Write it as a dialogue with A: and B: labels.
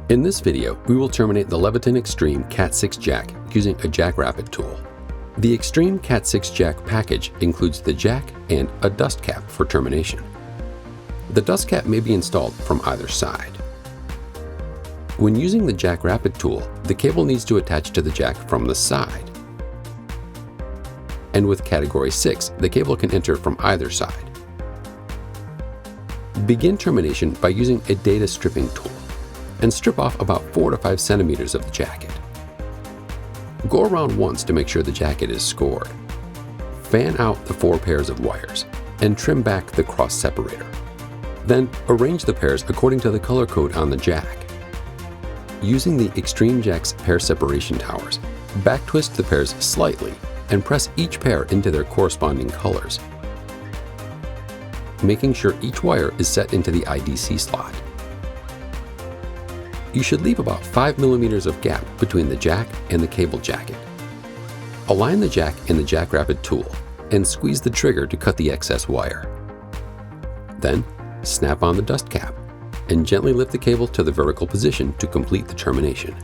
A: In this video, we will terminate the Leviton eXtreme Cat6 jack using a JackRapid tool. The eXtreme Cat6 jack package includes the jack and a dust cap for termination. The dust cap may be installed from either side. When using the JackRapid tool, the cable needs to attach to the jack from the side. And with Category 6, the cable can enter from either side. Begin termination by using a data stripping tool and strip off about 4 to 5 centimeters of the jacket. Go around once to make sure the jacket is scored. Fan out the 4 pairs of wires and trim back the cross separator. Then arrange the pairs according to the color code on the jack. Using the eXtreme Jacks pair separation towers, back twist the pairs slightly and press each pair into their corresponding colors, making sure each wire is set into the IDC slot. You should leave about 5 millimeters of gap between the jack and the cable jacket. Align the jack in the JackRapid tool and squeeze the trigger to cut the excess wire. Then, snap on the dust cap and gently lift the cable to the vertical position to complete the termination.